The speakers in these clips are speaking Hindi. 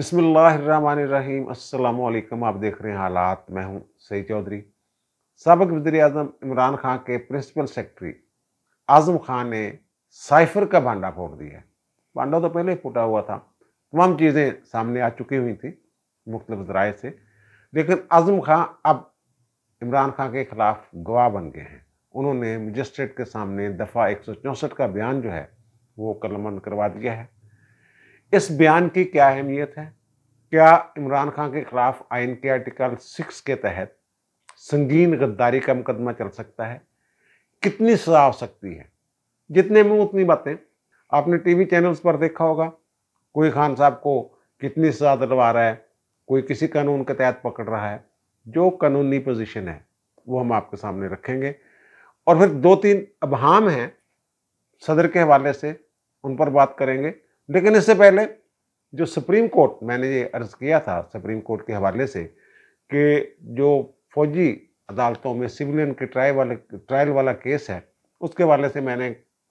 बिस्मिल्लाहिर्रहमानिर्रहीम। अस्सलामुअलैकुम। आप देख रहे हैं हालात। मैं हूं सईद चौधरी। साबिक वज़ीर-ए-आज़म इमरान खान के प्रिंसिपल सेक्रेटरी आज़म खान ने साइफर का भांडा फोड़ दिया है। भांडा तो पहले ही फूटा हुआ था, तमाम चीज़ें सामने आ चुकी हुई थी मुख्तलिफ ज़राए से, लेकिन आज़म खान अब इमरान खान के खिलाफ गवाह बन गए हैं। उन्होंने मजिस्ट्रेट के सामने दफ़ा 164 का बयान जो है वो कलमबंद करवा दिया है। इस बयान की क्या अहमियत है? क्या इमरान खान के खिलाफ आइन के आर्टिकल 6 के तहत संगीन गद्दारी का मुकदमा चल सकता है? कितनी सजा हो सकती है? जितने मुंह उतनी बातें। आपने टीवी चैनल्स पर देखा होगा, कोई खान साहब को कितनी सजा दिलवा रहा है, कोई किसी कानून के तहत पकड़ रहा है। जो कानूनी पोजीशन है वो हम आपके सामने रखेंगे, और फिर 2-3 अबहाम हैं सदर के हवाले से, उन पर बात करेंगे। लेकिन इससे पहले जो सुप्रीम कोर्ट, मैंने ये अर्ज किया था सुप्रीम कोर्ट के हवाले से कि जो फौजी अदालतों में सिविलियन के ट्रायल वाला केस है, उसके हवाले से मैंने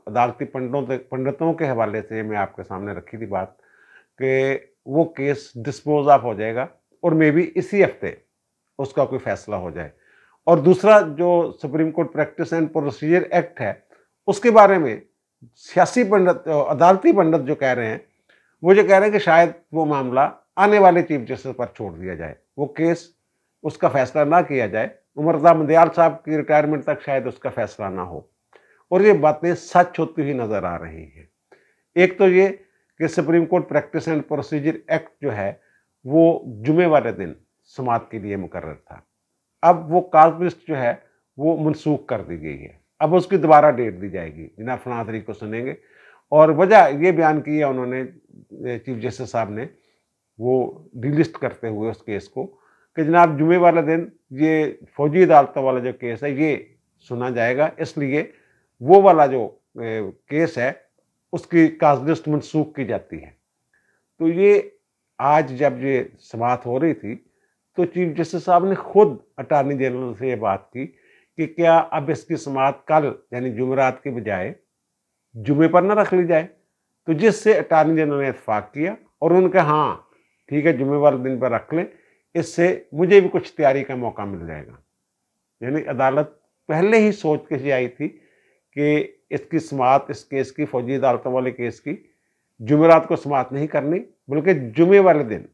अदालती पंडितों के हवाले से मैं आपके सामने रखी थी बात कि वो केस डिस्पोज ऑफ हो जाएगा और मे बी इसी हफ्ते उसका कोई फैसला हो जाए। और दूसरा जो supreme court practice and procedure act है, उसके बारे में सियासी पंडित, अदालती पंडित जो कह रहे हैं, वो जो कह रहे हैं कि शायद वो मामला आने वाले चीफ जस्टिस पर छोड़ दिया जाए, वो केस उसका फैसला ना किया जाए, उमरदा मंदियाल साहब की रिटायरमेंट तक शायद उसका फैसला ना हो। और ये बातें सच होती हुई नजर आ रही हैं। एक तो ये कि supreme court practice and procedure act जो है वो जुमे वाले दिन समाअत के लिए मुकर्रर था। अब वो कॉज लिस्ट जो है वो मनसूख कर दी गई है। अब उसकी दोबारा डेट दी जाएगी, जनाब फलां तारीख को सुनेंगे। और वजह ये बयान की है उन्होंने, चीफ जस्टिस साहब ने, वो डिलिस्ट करते हुए उस केस को, कि जनाब जुमे वाले दिन ये फौजी अदालतों वाला जो केस है ये सुना जाएगा, इसलिए वो वाला जो केस है उसकी कॉज लिस्ट मनसूख की जाती है। तो ये आज जब ये समाअत हो रही थी तो चीफ जस्टिस साहब ने खुद अटॉर्नी जनरल से ये बात की कि क्या अब इसकी समाअत कल यानी जुमेरात के बजाय जुमे पर ना रख ली जाए। तो जिससे अटॉर्नी जनरल ने इत्फाक किया और उन्होंने कहा हाँ ठीक है, जुमे वाले दिन पर रख लें, इससे मुझे भी कुछ तैयारी का मौका मिल जाएगा। यानी अदालत पहले ही सोच के आई थी कि इसकी समाअत, इस केस की, फौजी अदालतों वाले केस की, जुमेरात को समाअत नहीं करनी, बल्कि जुमे वाले दिन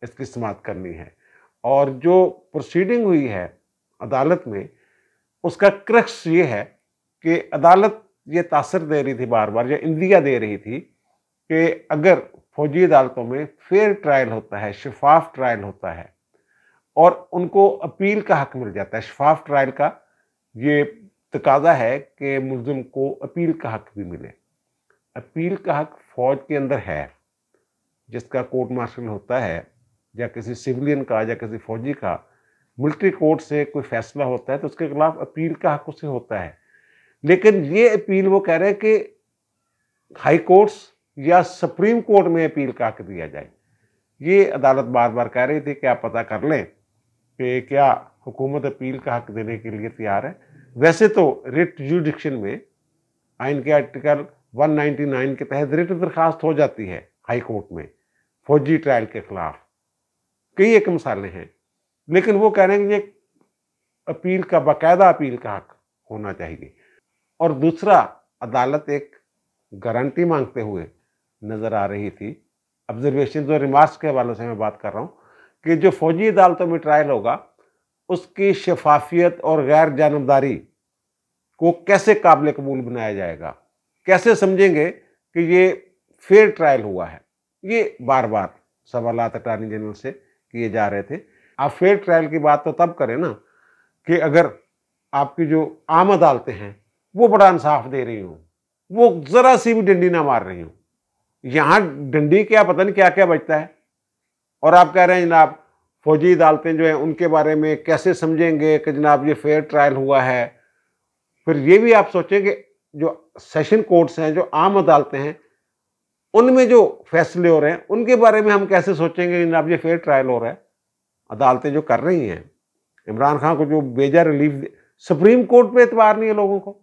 इसकी समाअत करनी है। और जो प्रोसीडिंग हुई है अदालत में, उसका क्रक्स ये है कि अदालत ये तासर दे रही थी, बार बार ये इंदिया दे रही थी कि अगर फौजी अदालतों में फेयर ट्रायल होता है, शफाफ ट्रायल होता है और उनको अपील का हक मिल जाता है। शफाफ ट्रायल का ये तकाजा है कि मुल्जिम को अपील का हक भी मिले। अपील का हक फौज के अंदर है, जिसका कोर्ट मार्शल होता है या किसी सिविलियन का या किसी फौजी का मिलिट्री कोर्ट से कोई फैसला होता है तो उसके खिलाफ अपील का हक उसे होता है। लेकिन ये अपील वो कह रहे हैं कि हाई कोर्ट्स या सुप्रीम कोर्ट में अपील का हक दिया जाए। ये अदालत बार बार कह रही थी कि आप पता कर लें कि क्या हुकूमत अपील का हक देने के लिए तैयार है। वैसे तो रिट जुडिक्शन में आइन के आर्टिकल 199 के तहत रिट दरखास्त हो जाती है हाई कोर्ट में फौजी ट्रायल के खिलाफ, कई एक मिसालें हैं। लेकिन वो कह रहे हैं कि ये अपील का, बाकायदा अपील का हक होना चाहिए। और दूसरा, अदालत एक गारंटी मांगते हुए नजर आ रही थी, ऑब्जर्वेशन और रिमार्क्स के हवाले से मैं बात कर रहा हूँ, कि जो फौजी अदालतों में ट्रायल होगा उसकी शफाफियत और गैर जानबदारी को कैसे काबिल कबूल बनाया जाएगा, कैसे समझेंगे कि ये फेयर ट्रायल हुआ है। ये बार बार सवालात अटॉर्नी जनरल से किए जा रहे थे। आप फेयर ट्रायल की बात तो तब करें ना कि अगर आपकी जो आम अदालतें हैं वो बड़ा इंसाफ दे रही हूँ, वो जरा सी भी डंडी ना मार रही हूँ। यहाँ डंडी क्या, पता नहीं क्या क्या बचता है। और आप कह रहे हैं जनाब फौजी अदालतें जो हैं उनके बारे में कैसे समझेंगे कि जनाब ये फेयर ट्रायल हुआ है। फिर ये भी आप सोचें कि जो सेशन कोर्ट्स हैं, जो आम अदालतें हैं, उनमें जो फैसले हो रहे हैं उनके बारे में हम कैसे सोचेंगे जनाब ये फेयर ट्रायल हो रहा है। अदालतें जो कर रही हैं, इमरान खान को जो बेजा रिलीफ, सुप्रीम कोर्ट पे एतबार नहीं है लोगों को।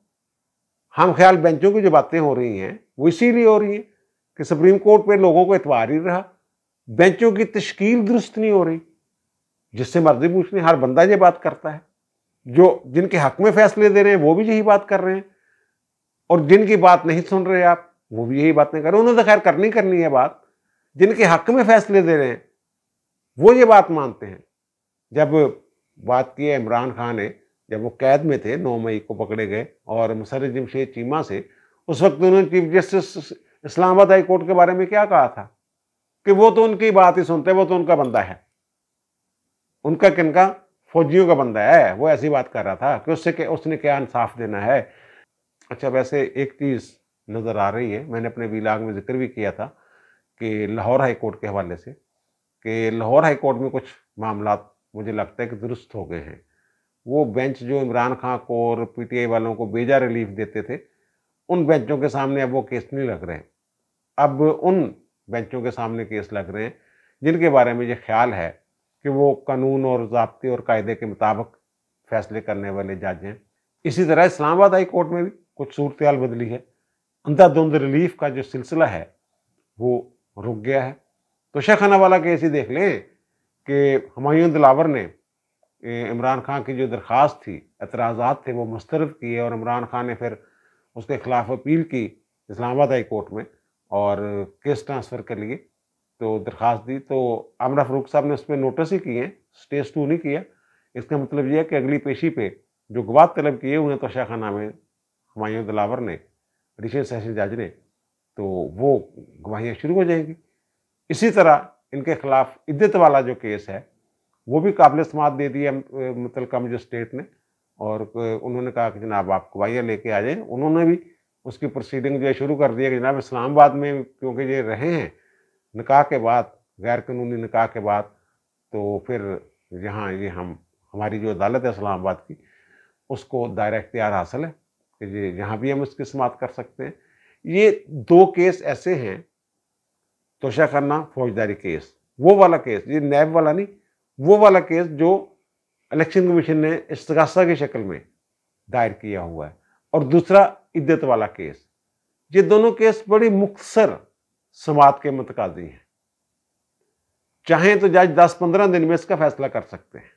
हम ख्याल बेंचों की जो बातें हो रही हैं वो इसीलिए हो रही हैं कि सुप्रीम कोर्ट पे लोगों को एतबार ही रहा। बेंचों की तश्कील दुरुस्त नहीं हो रही, जिससे मर्जी पूछ लें, हर बंदा ये बात करता है। जो जिनके हक में फैसले दे रहे हैं वो भी यही बात कर रहे हैं, और जिनकी बात नहीं सुन रहे आप वो भी यही बातें कर रहे हैं। उन्होंने तो खैर करनी है बात, जिनके हक में फैसले दे रहे हैं वो ये बात मानते हैं। जब बात की है इमरान खान ने, जब वो कैद में थे 9 मई को पकड़े गए और मुशर्रफ जमशेद चीमा से, उस वक्त उन्होंने chief justice Islamabad high court के बारे में क्या कहा था कि वो तो उनकी बात ही सुनते, वो तो उनका बंदा है, उनका किनका, फौजियों का बंदा है। वो ऐसी बात कर रहा था कि उसने क्या इंसाफ देना है। अच्छा, वैसे एक चीज़ नज़र आ रही है, मैंने अपने विलाग में जिक्र भी किया था कि लाहौर हाई कोर्ट के हवाले से, कि लाहौर हाई कोर्ट में कुछ मामला मुझे लगता है कि दुरुस्त हो गए हैं। वो बेंच जो इमरान खान को और पीटीआई वालों को बेजा रिलीफ देते थे, उन बेंचों के सामने अब वो केस नहीं लग रहे हैं। अब उन बेंचों के सामने केस लग रहे हैं जिनके बारे में ये ख्याल है कि वो कानून और ज़ाब्ते और कायदे के मुताबिक फैसले करने वाले जज हैं। इसी तरह इस्लामाबाद हाई कोर्ट में भी कुछ सूरत हाल बदली है। अंधाधुंध रिलीफ का जो सिलसिला है वो रुक गया है। तोशाखाना वाला केस ही देख लें कि हुमायूं दिलावर ने इमरान खान की जो दरख्वास्त थी, एतराज़ात थे, वो मुस्तरद किए और इमरान खान ने फिर उसके खिलाफ अपील की इस्लामाबाद हाई कोर्ट में और केस ट्रांसफ़र के लिए तो दरख्वास्त दी। तो आमना फ़ारूक साहब ने उस पर नोटिस ही किए, स्टेज 2 नहीं किया। इसका मतलब यह है कि अगली पेशी पे जो गवाह तलब किए हुए हैं तोशाखाना में हुमायूं दिलावर ने, एडिशनल सेशन जज ने, तो वो गवाहियाँ शुरू हो जाएंगी। इसी तरह इनके खिलाफ इद्दत वाला जो केस है वो भी काबिल समाअत दे दिया मुतल्लिका मजिस्ट्रेट ने, और उन्होंने कहा कि जनाब आप गवाहियाँ लेके आ जाएं। उन्होंने भी उसकी प्रोसीडिंग जो है शुरू कर दिया कि जनाब इस्लामाबाद में क्योंकि ये रहे हैं निकाह के बाद, गैर कानूनी निकाह के बाद, तो फिर यहाँ ये हमारी जो अदालत है इस्लामाबाद की, उसको दायरा इख्तियार हासिल है कि ये यहाँ भी हम उसकी समाअत कर सकते हैं। ये 2 केस ऐसे हैं, तोशाखाना फौजदारी केस, वो वाला केस, ये नैब वाला नहीं, वो वाला केस जो इलेक्शन कमीशन ने इस्तगासा की शक्ल में दायर किया हुआ है, और दूसरा इद्दत वाला केस। ये दोनों केस बड़ी मुख्तसर समाअत के मुतकादी हैं। चाहें तो जज 10-15 दिन में इसका फैसला कर सकते हैं,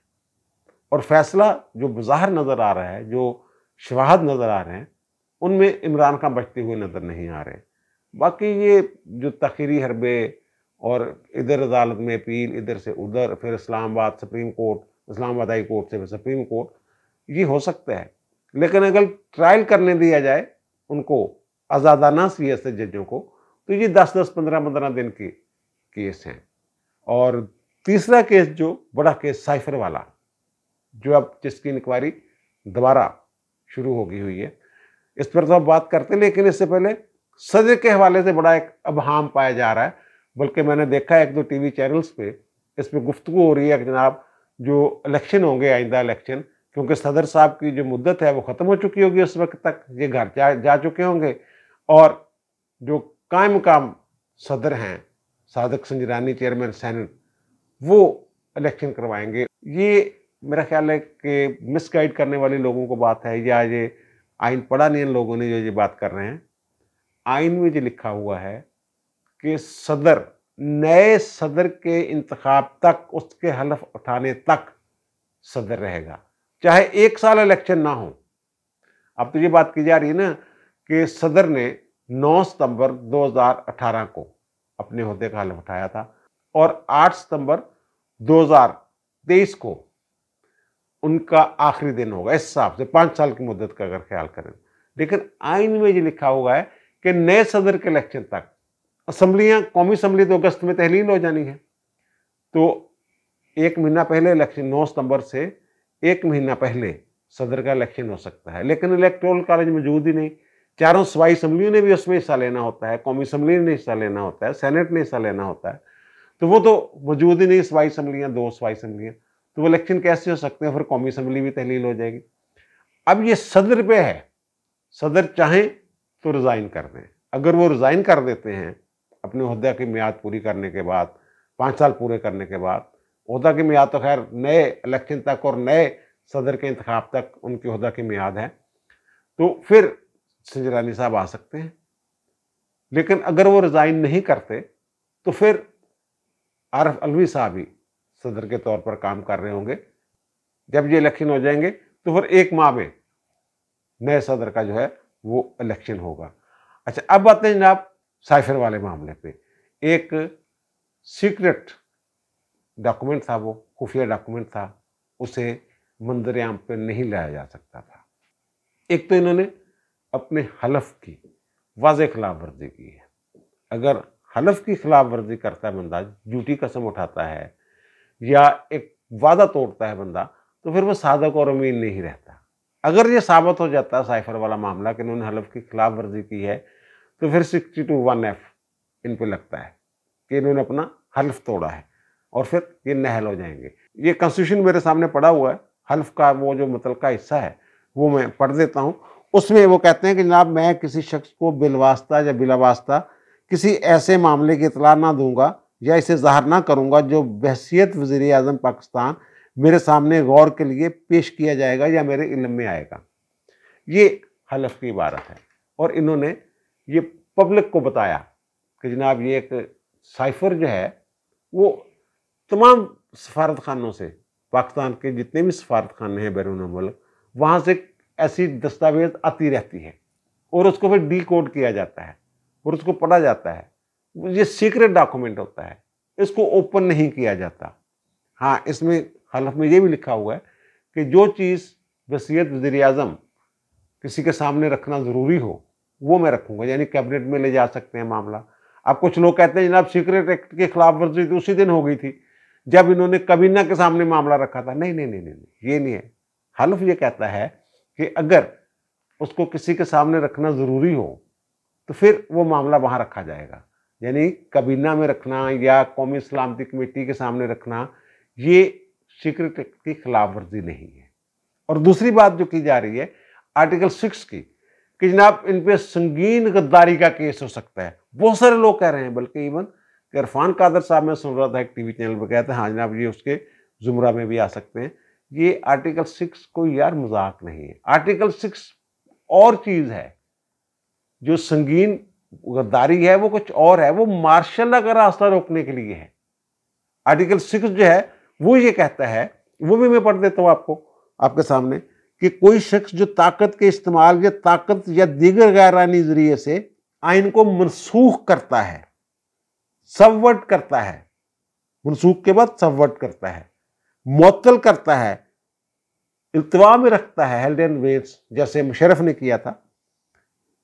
और फैसला जो बज़ाहिर नज़र आ रहा है, जो शवाहद नज़र आ रहे हैं, उनमें इमरान खान बचते हुए नज़र नहीं आ रहे। बाकी ये जो तखीरी हरबे और इधर अदालत में अपील, इधर से उधर, फिर Islamabad supreme court, Islamabad high court से फिर सुप्रीम कोर्ट, ये हो सकता है। लेकिन अगर ट्रायल करने दिया जाए उनको, आज़ादाना सीएस से जजों को, तो ये 10-10, 15-15 दिन के केस हैं। और तीसरा केस जो बड़ा केस साइफर वाला, जो अब जिसकी इंक्वायरी दोबारा शुरू हो गई हुई है, इस पर तो अब बात करते हैं, लेकिन इससे पहले सदर के हवाले से बड़ा एक अबहाम पाया जा रहा है। बल्कि मैंने देखा है 1-2 टीवी चैनल्स पे इस पर गुफ्तगू हो रही है कि जनाब जो इलेक्शन होंगे, आइंदा इलेक्शन, क्योंकि सदर साहब की जो मुद्दत है वो ख़त्म हो चुकी होगी, उस वक्त तक ये घर जा चुके होंगे, और जो कायम मकाम सदर हैं, सादिक संजरानी चेयरमैन सेनेट, वो इलेक्शन करवाएंगे। ये मेरा ख्याल है कि मिसगाइड करने वाले लोगों को बात है, या ये आइन पढ़ा नहीं इन लोगों ने जो ये बात कर रहे हैं। आइन में जो लिखा हुआ है कि सदर, नए सदर के इंतखाब तक, उसके हलफ उठाने तक सदर रहेगा, चाहे 1 साल इलेक्शन ना हो। अब तो ये बात की जा रही है ना कि सदर ने 9 सितंबर 2018 को अपने ओहदे का हलफ उठाया था, और 8 सितंबर 2023 को उनका आखिरी दिन होगा। इस हिसाब से 5 साल की मुद्दत का अगर ख्याल करें, लेकिन आइन में ये लिखा हुआ है कि नए सदर के इलेक्शन तक असम्बलियाँ, कौमी असम्बली तो अगस्त में तहलील हो जानी है, तो 1 महीना पहले इलेक्शन, 9 सितंबर से 1 महीना पहले सदर का इलेक्शन हो सकता है। लेकिन इलेक्टोरल कॉलेज मौजूद ही नहीं, चारों सूबाई असम्बलियों ने भी उसमें हिस्सा लेना होता है, कौमी असम्बली ने हिस्सा लेना होता है, सेनेट ने हिस्सा लेना होता है, तो वो तो मौजूद ही नहीं, सूबाई असम्बलियाँ, 2 सूबाई असम्बलियाँ, तो वो इलेक्शन कैसे हो सकते हैं? फिर कौमी असम्बली भी तहलील हो जाएगी। अब ये सदर पे है, सदर चाहें तो रिज़ाइन कर दें। अगर वो रिज़ाइन कर देते हैं अपने ओहदा की मियाद पूरी करने के बाद, 5 साल पूरे करने के बाद, ओहदा की मियाद तो खैर नए इलेक्शन तक और नए सदर के इंतखाब तक उनकी ओहदा की मियाद है, तो फिर संजरानी साहब आ सकते हैं। लेकिन अगर वो रिज़ाइन नहीं करते तो फिर आरिफ अलवी साहब ही सदर के तौर पर काम कर रहे होंगे। जब ये इलेक्शन हो जाएंगे तो फिर 1 माह में नए सदर का जो है वो इलेक्शन होगा। अच्छा, अब आते हैं जनाब साइफर वाले मामले पे। एक सीक्रेट डॉक्यूमेंट था, वो खुफिया डॉक्यूमेंट था, उसे मंजर-ए-आम पे नहीं लाया जा सकता था। एक तो इन्होंने अपने हलफ की वाज़ेह खिलाफ वर्जी की है। अगर हलफ की खिलाफ वर्जी करता है बंदा, झूठी कसम उठाता है या एक वादा तोड़ता है बंदा, तो फिर वो सादक और अमीन नहीं रहता। अगर ये साबित हो जाता है साइफर वाला मामला कि इन्होंने हलफ की खिलाफ वर्जी की है, तो फिर 62(1)F इन पे लगता है कि इन्होंने अपना हल्फ तोड़ा है और फिर ये नाअहल हो जाएंगे। ये कॉन्स्टिट्यूशन मेरे सामने पड़ा हुआ है, हल्फ का वो जो मुतलका हिस्सा है वो मैं पढ़ देता हूँ। उसमें वो कहते हैं कि जनाब, मैं किसी शख्स को बिलवास्ता या बिलावास्ता किसी ऐसे मामले की इतला ना दूंगा या इसे ज़ाहिर ना करूंगा जो बहैसियत वज़ीर आज़म पाकिस्तान मेरे सामने गौर के लिए पेश किया जाएगा या मेरे इल्म में आएगा। ये हलफ की इबारत है और इन्होंने ये पब्लिक को बताया कि जनाब ये एक साइफर जो है वो तमाम सफारत खानों से, पाकिस्तान के जितने भी सफारत खाने हैं बैरून मुल्क, वहाँ से ऐसी दस्तावेज आती रहती है और उसको फिर डी कोड किया जाता है और उसको पढ़ा जाता है। ये सीक्रेट डॉक्यूमेंट होता है, इसको ओपन नहीं किया जाता। हाँ, इसमें हलफ में ये भी लिखा हुआ है कि जो चीज़ वसीयत वज़ीर आज़म किसी के सामने रखना ज़रूरी हो वो मैं रखूँगा, यानी कैबिनेट में ले जा सकते हैं मामला। अब कुछ लोग कहते हैं जनाब सीक्रेट एक्ट की खिलाफ वर्जी तो उसी दिन हो गई थी जब इन्होंने कबीना के सामने मामला रखा था। नहीं नहीं नहीं नहीं, ये नहीं है। हलफ ये कहता है कि अगर उसको किसी के सामने रखना ज़रूरी हो तो फिर वो मामला वहाँ रखा जाएगा, यानी कबीना में रखना या कौमी सलामती कमेटी के सामने रखना ये सीक्रेट एक्ट की खिलाफ वर्जी नहीं है। और दूसरी बात जो की जा रही है आर्टिकल 6 की कि जनाब इन पे संगीन गद्दारी का केस हो सकता है। बहुत सारे लोग कह रहे हैं, बल्कि इवन इरफान कादर साहब मैं सुन रहा था एक टीवी चैनल पर, कहते हैं हाँ जनाब ये उसके जुमरा में भी आ सकते हैं। ये आर्टिकल 6 कोई यार मजाक नहीं है। आर्टिकल 6 और चीज़ है, जो संगीन गद्दारी है वो कुछ और है, वो मार्शल लॉ का रास्ता रोकने के लिए है। आर्टिकल 6 जो है वो ये कहता है, वो भी मैं पढ़ देता हूँ आपको आपके सामने, कि कोई शख्स जो ताकत के इस्तेमाल या ताकत या दीगर गैरानी जरिए से आइन को मनसूख करता है, सबवर्ट करता है, मनसूख के बाद सबवर्ट करता है, मुअत्तल करता है, इल्तिवा में रखता है, हेल्ड एंड वेट्स जैसे मुशर्रफ ने किया था,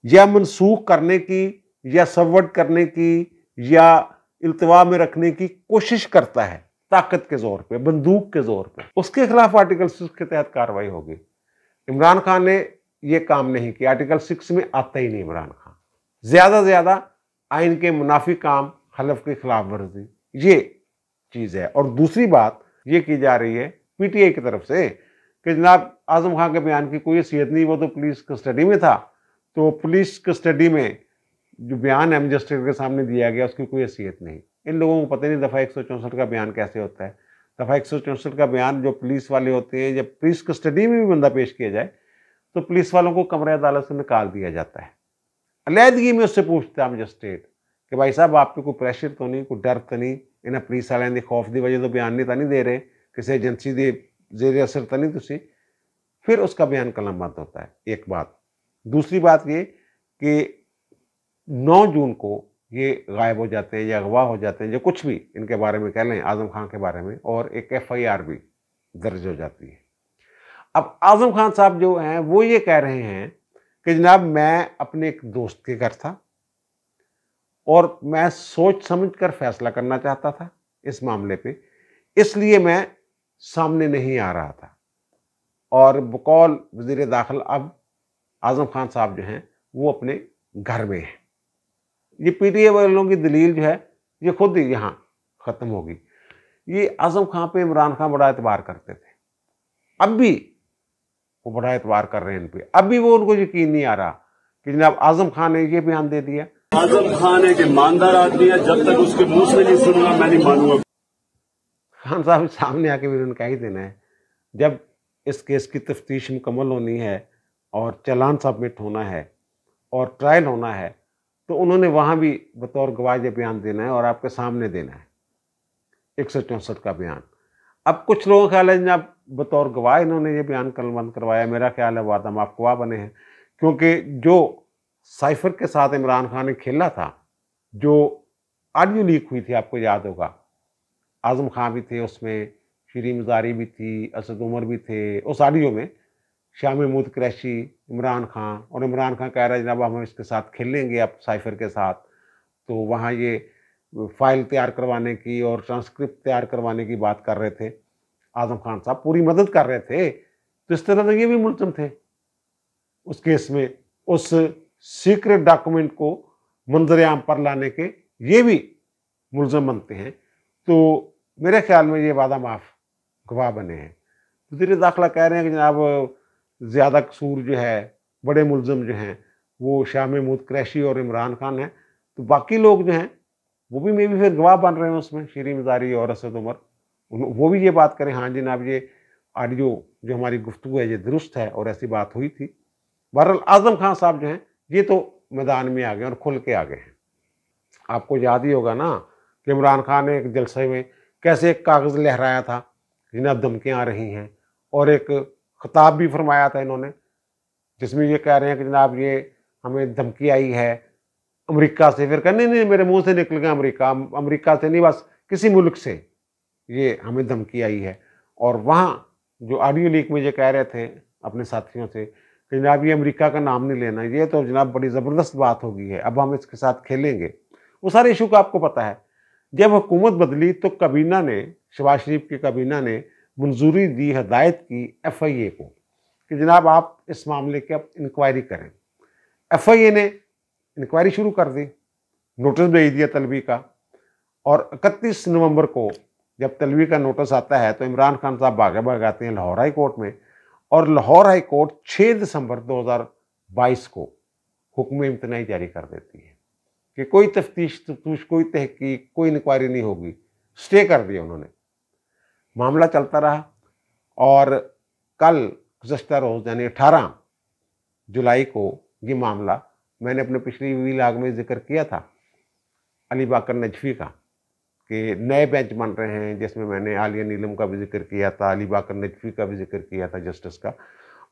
या मनसूख करने की या सबवर्ट करने की या इल्तिवा में रखने की कोशिश करता है ताकत के जोर पे, बंदूक के जोर पे, उसके खिलाफ आर्टिकल 6 के तहत कार्रवाई होगी। इमरान खान ने यह काम नहीं किया, आर्टिकल 6 में आता ही नहीं इमरान खान। ज्यादा ज्यादा आइन के मुनाफी काम, हलफ के खिलाफ वर्जी, ये चीज है। और दूसरी बात ये की जा रही है पीटीआई की तरफ से कि जनाब आजम खान के बयान की कोई हैसियत नहीं, वो तो पुलिस कस्टडी में था, तो पुलिस कस्टडी में जो बयान है मजिस्ट्रेट के सामने दिया गया उसकी कोई हैसियत नहीं। इन लोगों को पता नहीं दफ़ा 164 का बयान कैसे होता है। दफ़ा 164 का बयान जो पुलिस वाले होते हैं, जब पुलिस कस्टडी में भी बंदा पेश किया जाए तो पुलिस वालों को कमरे अदालत से निकाल दिया जाता है। अलहदगी में उससे पूछता है मजिस्ट्रेट कि भाई साहब आप पे कोई प्रेशर तो नहीं, कोई डर तो नहीं, इन्हें पुलिस वाले की खौफ की वजह तो बयान नहीं दे रहे, किसी एजेंसी के जेर असर तो नहीं तुसी, फिर उसका बयान कलमबंद होता है। एक बात। दूसरी बात ये कि 9 जून को ये गायब हो जाते हैं या अगवा हो जाते हैं, जो कुछ भी इनके बारे में कह लें आजम खान के बारे में, और एक FIR भी दर्ज हो जाती है। अब आजम खान साहब जो हैं वो ये कह रहे हैं कि जनाब मैं अपने एक दोस्त के घर था और मैं सोच समझ कर फैसला करना चाहता था इस मामले पे, इसलिए मैं सामने नहीं आ रहा था। और बकौल वज़ीर दाखिल अब आजम खान साहब जो हैं वो अपने घर में हैं। ये पीटीआई वालों की दलील जो है ये खुद ही यहाँ ख़त्म होगी। ये आजम खान पे इमरान खान बड़ा एतबार करते थे, अब भी वो बड़ा एतबार कर रहे हैं इन पे। अब भी वो उनको यकीन नहीं आ रहा कि जनाब आजम खान ने ये बयान दे दिया। आजम खान एक ईमानदार आदमी है, जब तक उसके मुंह से नहीं सुनूंगा मैं नहीं मानूंगा। खान साहब सामने आके भी उन्होंने कह ही देना है। जब इस केस की तफ्तीश मुकम्मल होनी है और चालान सबमिट होना है और ट्रायल होना है, तो उन्होंने वहाँ भी बतौर गवाह ये बयान देना है और आपके सामने देना है। 164 का बयान। अब कुछ लोगों का ख्याल है जनाब बतौर गवाह इन्होंने ये बयान कलमबंद करवाया, मेरा ख्याल है वादा माफ गवाह बने हैं, क्योंकि जो साइफर के साथ इमरान खान ने खेला था, जो ऑडियो लीक हुई थी, आपको याद होगा, आजम खान भी थे उसमें, शरीम ज़ारी भी थी, असद उमर भी थे उस ऑडियो में, शाह महमूद कुरैशी, इमरान खान, और इमरान खान कह रहा है जनाब हम इसके साथ खेलेंगे अब साइफर के साथ। तो वहाँ ये फाइल तैयार करवाने की और ट्रांसक्रिप्ट तैयार करवाने की बात कर रहे थे, आजम खान साहब पूरी मदद कर रहे थे। तो इस तरह से ये भी मुलज़िम थे उस केस में, उस सीक्रेट डॉक्यूमेंट को मंजर आम पर लाने के ये भी मुलज़िम बनते हैं। तो मेरे ख्याल में ये वादा माफ गवाह बने हैं। वज़ीर दाखिला कह रहे हैं कि जनाब ज़्यादा कसूर जो है, बड़े मुलज़िम जो हैं वो शाह महमूद कुरैशी और इमरान खान हैं, तो बाकी लोग जो हैं वो भी मे भी फिर गवाह बन रहे हैं उसमें, शरीम ज़ारी और असद उमर, वो भी ये बात करें हाँ जनाब ये ऑडियो जो हमारी गुफ्तगू है ये दुरुस्त है और ऐसी बात हुई थी। बहरहाल आज़म खान साहब जो हैं ये तो मैदान में आ गए और खुल के आ गए हैं। आपको याद ही होगा ना कि इमरान खान ने एक जलसे में कैसे एक कागज़ लहराया था जिन्हें धमकियाँ आ रही हैं, और एक खिताब भी फरमाया था इन्होंने जिसमें ये कह रहे हैं कि जनाब ये हमें धमकी आई है अमेरिका से। फिर कहने नहीं मेरे मुंह से निकल गया अमेरिका, अमेरिका से नहीं बस किसी मुल्क से ये हमें धमकी आई है। और वहाँ जो ऑडियो लीक में ये कह रहे थे अपने साथियों से कि जनाब ये अमेरिका का नाम नहीं लेना, ये तो जनाब बड़ी ज़बरदस्त बात हो गई है, अब हम इसके साथ खेलेंगे। वो सारे इशू का आपको पता है। जब हुकूमत बदली तो काबीना ने, शहबाज शरीफ की काबीना ने मंजूरी दी, हदायत की FIA को कि जनाब आप इस मामले की अब इंक्वायरी करें। FIA ने इंक्वायरी शुरू कर दी, नोटिस भेज दिया तलबी का, और 31 नवंबर को जब तलबी का नोटिस आता है तो इमरान खान साहब भागे भागाते हैं लाहौर हाई कोर्ट में, और लाहौर हाई कोर्ट 6 दिसंबर 2022 को हुक्म इम्तनाई जारी कर देती है कि कोई तफ्तीश कोई तहकीक कोई इंक्वायरी नहीं होगी, स्टे कर दिया उन्होंने। मामला चलता रहा और कल गुज़श्ता रोज़ यानी 18 जुलाई को ये मामला, मैंने अपने पिछली व्लॉग में जिक्र किया था अली बाकर नजफी का कि नए बेंच बन रहे हैं, जिसमें मैंने आलिया नीलम का भी जिक्र किया था, अली बाकर नजफी का भी जिक्र किया था जस्टिस का।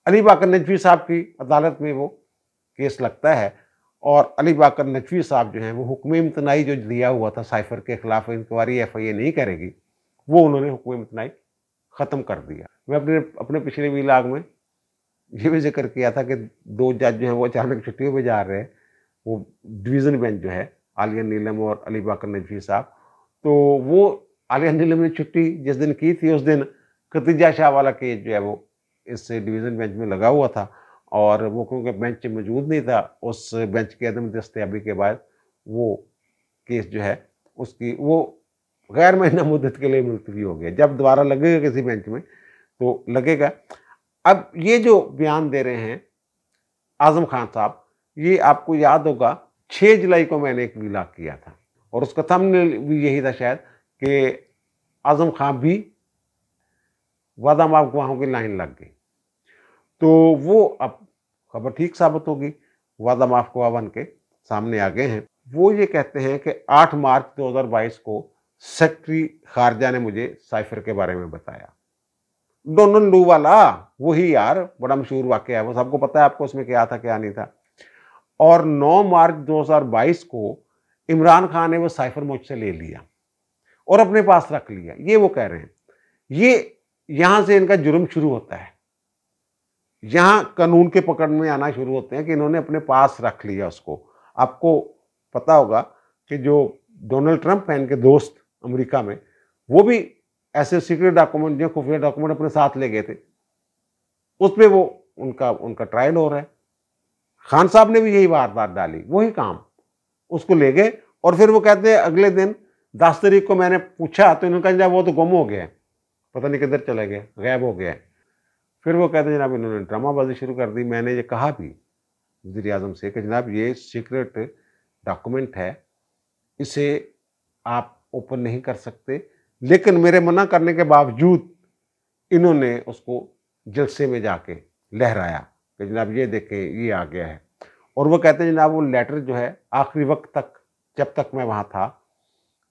अली बाकर नजफी साहब की अदालत में वो केस लगता है और अली बाकर नजफी साहब जो हैं वो हुक्म इम्तनाई जो दिया हुआ था साइफर के खिलाफ इंक्वायरी FIA नहीं करेगी, वो उन्होंने हुक्म इम्तनाई ख़त्म कर दिया। मैं अपने पिछले व्लॉग में ये भी जिक्र किया था कि 2 जज जो हैं वो अचानक छुट्टियों पर जा रहे हैं, वो डिवीज़न बेंच जो है आलिया नीलम और अली बाकर नजफी साहब, तो वो आलिया नीलम ने छुट्टी जिस दिन की थी उस दिन खतीजा शाह वाला केस जो है वो इस डिवीज़न बेंच में लगा हुआ था, और वो क्योंकि बेंच मौजूद नहीं था, उस बेंच की अदम दस्तयाबी के बाद वो केस जो है उसकी वो गैर महीना मुद्दत के लिए मुलतवी हो गया। जब दोबारा लगेगा किसी बेंच में तो लगेगा। अब ये जो बयान दे रहे हैं आज़म खान साहब, ये आपको याद होगा 6 जुलाई को मैंने एक व्लॉग किया था और उसका थंबनेल भी यही था शायद कि आज़म खान भी वादा माफ गवाहों की लाइन लग गई। तो वो अब खबर ठीक साबित होगी, वादा माफ गवाह बन के सामने आ गए हैं। वो ये कहते हैं कि 8 मार्च 2022 को सेक्रेटरी खारजा ने मुझे साइफर के बारे में बताया। डोनाल्ड लू वाला वही यार, बड़ा मशहूर वाकया है, वो सबको पता है, आपको उसमें क्या था क्या नहीं था। और 9 मार्च 2022 को इमरान खान ने वो साइफर मुझसे ले लिया और अपने पास रख लिया। ये वो कह रहे हैं, ये यहां से इनका जुर्म शुरू होता है, यहां कानून के पकड़ में आना शुरू होते हैं कि इन्होंने अपने पास रख लिया उसको। आपको पता होगा कि जो डोनाल्ड ट्रंप हैं इनके दोस्त अमेरिका में, वो भी ऐसे सीक्रेट डॉक्यूमेंट जो खुफिया डॉक्यूमेंट अपने साथ ले गए थे, उसमें वो उनका ट्रायल हो रहा है। खान साहब ने भी यही वारदात डाली, वही काम, उसको ले गए और फिर वो कहते हैं अगले दिन 10 तारीख को मैंने पूछा तो इन्होंने कहा वो तो गुम हो गया है, पता नहीं किधर चले गए, गायब हो गया है। फिर वो कहते हैं जनाब इन्होंने ड्रामाबाजी शुरू कर दी। मैंने ये कहा भी वज़ीर आज़म से कि जनाब ये सीक्रेट डॉक्यूमेंट है, इसे आप ओपन नहीं कर सकते, लेकिन मेरे मना करने के बावजूद इन्होंने उसको जलसे में जाके लहराया कि जनाब ये देखें ये आ गया है। और वो कहते हैं जनाब वो लेटर जो है आखिरी वक्त तक, जब तक मैं वहाँ था,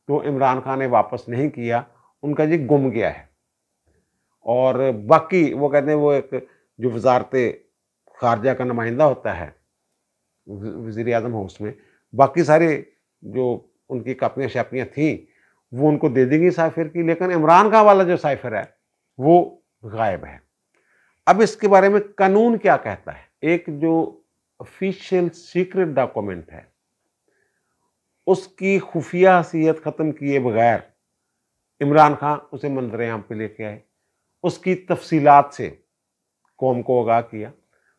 तो इमरान खान ने वापस नहीं किया उनका जी गुम गया है। और बाकी वो कहते हैं वो एक जो वजारत खारजा का नुमाइंदा होता है वज़ीर आज़म हो, उसमें बाकी सारे जो उनकी कापियाँ शापियाँ थीं वो उनको दे देंगी साइफर की, लेकिन इमरान खान वाला जो साइफर है वो गायब है। अब इसके बारे में कानून क्या कहता है? एक जो ऑफिशियल सीक्रेट डॉक्यूमेंट है उसकी खुफिया हैसियत ख़त्म किए बगैर इमरान खान उसे मंजर-ए-आम पे लेके आए, उसकी तफसीलात से कौम को आगाह किया।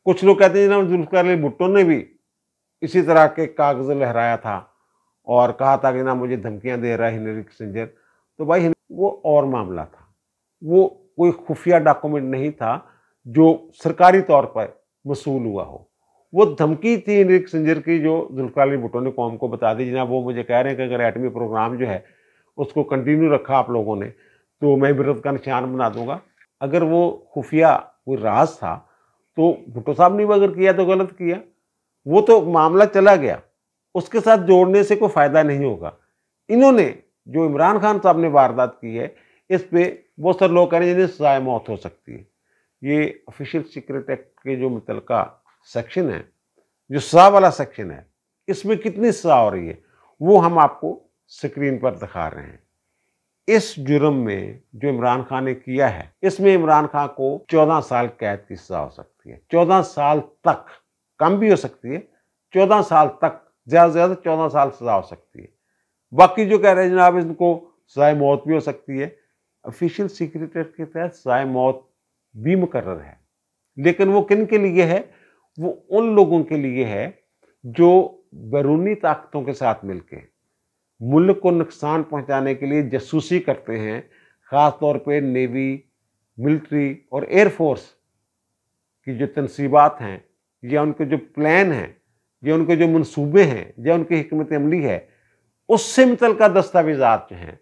कुछ लोग कहते हैं जनाब जुल्फ़िकार अली भुट्टो ने भी इसी तरह के कागज़ लहराया था और कहा था कि ना मुझे धमकियां दे रहा है हेनरी किसिंजर। तो भाई वो और मामला था, वो कोई खुफिया डॉक्यूमेंट नहीं था जो सरकारी तौर पर वसूल हुआ हो। वो धमकी थी हेनरी किसिंजर की जो जुल्फ़िकार अली भुट्टो ने कौम को बता दी। जनाब वो मुझे कह रहे हैं कि अगर एटमी प्रोग्राम जो है उसको कंटिन्यू रखा आप लोगों ने तो मैं इबरत का निशान बना दूंगा। अगर वो खुफिया कोई राज था तो भुट्टो साहब ने भी अगर किया तो गलत किया, वो तो मामला चला गया, उसके साथ जोड़ने से कोई फ़ायदा नहीं होगा। इन्होंने जो इमरान खान साहब ने वारदात की है इस पे बहुत सारे लोग कह रहे हैं जिन्हें सजाए मौत हो सकती है। ये ऑफिशियल सीक्रेट एक्ट के जो मुतलका सेक्शन है, जो सजा वाला सेक्शन है, इसमें कितनी सजा हो रही है वो हम आपको स्क्रीन पर दिखा रहे हैं। इस जुर्म में जो इमरान खान ने किया है इसमें इमरान खान को 14 साल कैद की सजा हो सकती है। 14 साल तक, कम भी हो सकती है, 14 साल तक, ज़्यादा से ज़्यादा 14 साल सजा हो सकती है। बाकी जो कह रहे हैं जनाब इनको सजाए मौत भी हो सकती है, ऑफिशियल सीक्रेट एक्ट के तहत सजाए मौत भी मुकर्रर है, लेकिन वो किन के लिए है? वो उन लोगों के लिए है जो बैरूनी ताकतों के साथ मिलकर मुल्क को नुकसान पहुंचाने के लिए जासूसी करते हैं, ख़ास तौर पे नेवी, मिलिट्री और एयरफोर्स की जो तनसीबात हैं या उनके जो प्लान हैं या उनके जो मंसूबे हैं या उनकी हिकमत अमली है, उससे मुतल्लिक़ा दस्तावेज़ात जो हैं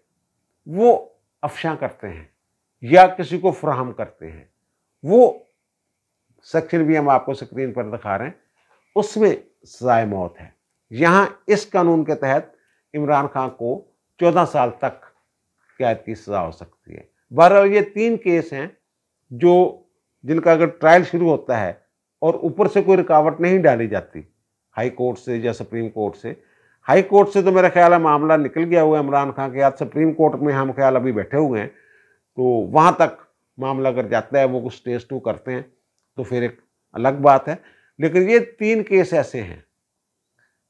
वो अफ़शा करते हैं या किसी को फराहम करते हैं। वो सेक्शन भी हम आपको स्क्रीन पर दिखा रहे हैं, उसमें सज़ाए मौत है। यहाँ इस कानून के तहत इमरान खान को 14 साल तक कैद की सज़ा हो सकती है। बहरहाल ये 3 केस हैं जो जिनका अगर ट्रायल शुरू होता है और ऊपर से कोई रुकावट नहीं डाली जाती हाई कोर्ट से या सुप्रीम कोर्ट से। हाई कोर्ट से तो मेरा ख्याल है मामला निकल गया हुआ है इमरान खान के। आज सुप्रीम कोर्ट में हम ख्याल अभी बैठे हुए हैं, तो वहाँ तक मामला अगर जाता है, वो कुछ स्टेज 2 करते हैं तो फिर एक अलग बात है। लेकिन ये 3 केस ऐसे हैं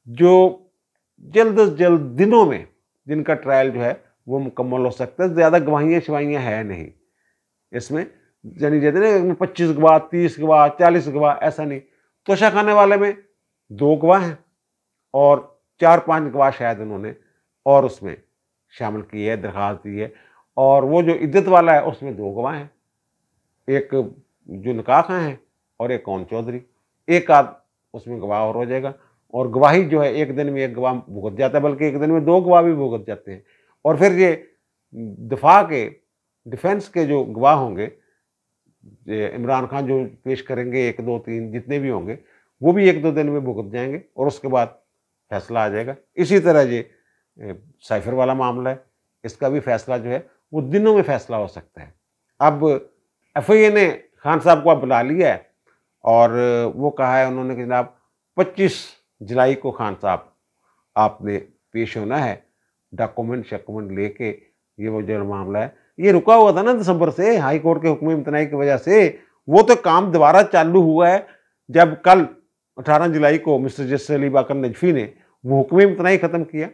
जो जल्द से जल्द दिनों में जिनका ट्रायल जो है वो मुकम्मल हो सकता है। ज़्यादा गवाहियाँ शवाहियाँ है नहीं इसमें, यानी कहते हैं 25 गवाह, 30 गवाह, 40 गवाह, ऐसा नहीं। तोशा खाने वाले में 2 गवाह हैं और 4-5 गवाह शायद उन्होंने और उसमें शामिल की है, दरख्वास्त दी है। और वो जो इद्दत वाला है उसमें 2 गवाह हैं, एक जो निकाह खां है और एक कौन चौधरी। एक आध उसमें गवाह और हो जाएगा। और गवाही जो है एक दिन में 1 गवाह भुगत जाता है, बल्कि एक दिन में 2 गवाह भी भुगत जाते हैं। और फिर ये दिफा के, डिफेंस के जो गवाह होंगे, इमरान खान जो पेश करेंगे 1, 2, 3 जितने भी होंगे, वो भी 1-2 दिन में भुगत जाएंगे और उसके बाद फैसला आ जाएगा। इसी तरह ये साइफर वाला मामला है, इसका भी फैसला जो है वो दिनों में फैसला हो सकता है। अब FIA ने खान साहब को अब बुला लिया है और वो कहा है उन्होंने कि जनाब 25 जुलाई को खान साहब आपने पेश होना है, डॉक्यूमेंट लेके। ये वो जो मामला है ये रुका हुआ था ना दिसंबर से हाई कोर्ट के हुक्म इम्तनाई की वजह से, वो तो काम दोबारा चालू हुआ है जब कल 18 जुलाई को मिस्टर जस्टिस अली बाकर नजफी ने वो हुक्म इम्तनाई ख़त्म किया।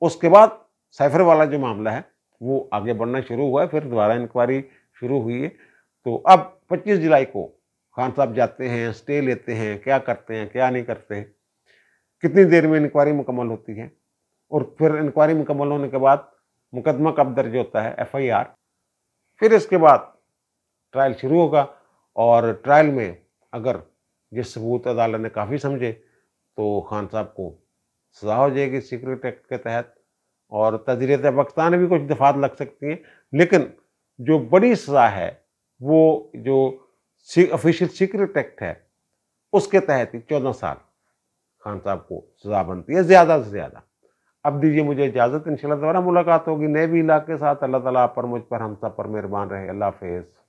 उसके बाद साइफर वाला जो मामला है वो आगे बढ़ना शुरू हुआ है, फिर दोबारा इंक्वायरी शुरू हुई है। तो अब 25 जुलाई को खान साहब जाते हैं, स्टे लेते हैं, क्या करते हैं क्या नहीं करते हैं, कितनी देर में इंक्वायरी मुकम्मल होती है, और फिर इंक्वायरी मुकम्मल होने के बाद मुकदमा कब दर्ज होता है, FIR। फिर इसके बाद ट्रायल शुरू होगा और ट्रायल में अगर ये सबूत अदालत ने काफ़ी समझे तो खान साहब को सज़ा हो जाएगी सीक्रेट एक्ट के तहत, और तजरीत पाकिस्तान में भी कुछ दफात लग सकती हैं। लेकिन जो बड़ी सज़ा है वो जो ऑफिशियल सीक्रेट एक्ट है उसके तहत ही 14 साल खान साहब को सज़ा बनती है ज़्यादा से ज़्यादा। अब दीजिए मुझे इजाज़त, इंशाल्लाह दोबारा मुलाकात होगी नए भी इलाके के साथ। अल्लाह ताला आप पर, मुझ पर, हम सब पर मेहरबान रहे। अल्लाह हाफिज़।